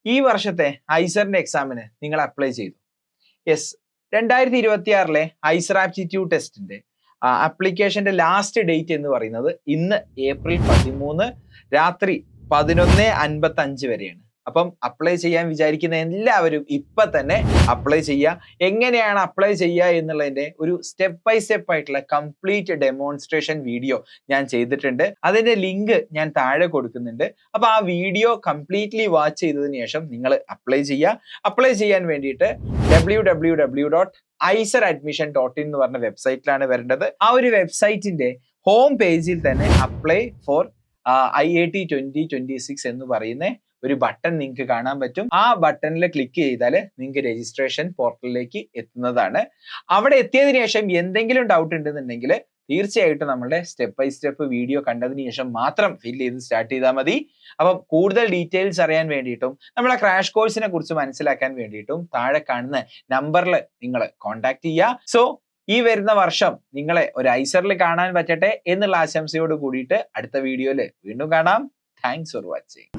ഈ വർഷത്തെ ഐസറിന്റെ എക്സാമിന് നിങ്ങൾ അപ്ലൈ ചെയ്തു? യെസ്, 2026 ഐസർ ആപ്റ്റിറ്റ്യൂഡ് ടെസ്റ്റിന്റെ ആപ്ലിക്കേഷന്റെ ലാസ്റ്റ് ഡേറ്റ് എന്ന് പറയുന്നത് ഇന്ന് ഏപ്രിൽ 13 രാത്രി 11:55 വരെയാണ്. അപ്പം അപ്ലൈ ചെയ്യാൻ വിചാരിക്കുന്ന എല്ലാവരും ഇപ്പൊ തന്നെ അപ്ലൈ ചെയ്യുക. എങ്ങനെയാണ് അപ്ലൈ ചെയ്യുക എന്നുള്ളതിന്റെ ഒരു സ്റ്റെപ്പ് ബൈ സ്റ്റെപ്പ് ആയിട്ടുള്ള കംപ്ലീറ്റ് ഡെമോൺസ്ട്രേഷൻ വീഡിയോ ഞാൻ ചെയ്തിട്ടുണ്ട്. അതിന്റെ ലിങ്ക് ഞാൻ താഴെ കൊടുക്കുന്നുണ്ട്. അപ്പൊ ആ വീഡിയോ കംപ്ലീറ്റ്ലി വാച്ച് ചെയ്തതിനു ശേഷം നിങ്ങൾ അപ്ലൈ ചെയ്യുക. അപ്ലൈ ചെയ്യാൻ വേണ്ടിയിട്ട് www.iceradmission.in എന്ന് പറഞ്ഞ വെബ്സൈറ്റിലാണ് വരേണ്ടത്. ആ ഒരു വെബ്സൈറ്റിന്റെ ഹോം പേജിൽ തന്നെ അപ്ലൈ ഫോർ IIT 2026 എന്ന് പറയുന്ന ഒരു ബട്ടൺ നിങ്ങൾക്ക് കാണാൻ പറ്റും. ആ ബട്ടണിൽ ക്ലിക്ക് ചെയ്താൽ നിങ്ങൾക്ക് രജിസ്ട്രേഷൻ പോർട്ടലിലേക്ക് എത്തുന്നതാണ്. അവിടെ എത്തിയതിനു ശേഷം എന്തെങ്കിലും ഡൗട്ട് ഉണ്ടെന്നുണ്ടെങ്കിൽ തീർച്ചയായിട്ടും നമ്മളുടെ സ്റ്റെപ്പ് ബൈ സ്റ്റെപ്പ് വീഡിയോ കണ്ടതിന് ശേഷം മാത്രം ഫിൽ ചെയ്ത് സ്റ്റാർട്ട് ചെയ്താൽ മതി. അപ്പം കൂടുതൽ ഡീറ്റെയിൽസ് അറിയാൻ വേണ്ടിയിട്ടും നമ്മളെ ക്രാഷ് കോഴ്സിനെ കുറിച്ച് മനസ്സിലാക്കാൻ വേണ്ടിയിട്ടും താഴെ കാണുന്ന നമ്പറിൽ നിങ്ങൾ കോൺടാക്ട് ചെയ്യുക. സോ ഈ വരുന്ന വർഷം നിങ്ങളെ ഒരു ഐസറിൽ കാണാൻ പറ്റട്ടെ എന്നുള്ള ആശംസയോട് കൂടിയിട്ട് അടുത്ത വീഡിയോയിൽ വീണ്ടും കാണാം. Thanks for watching.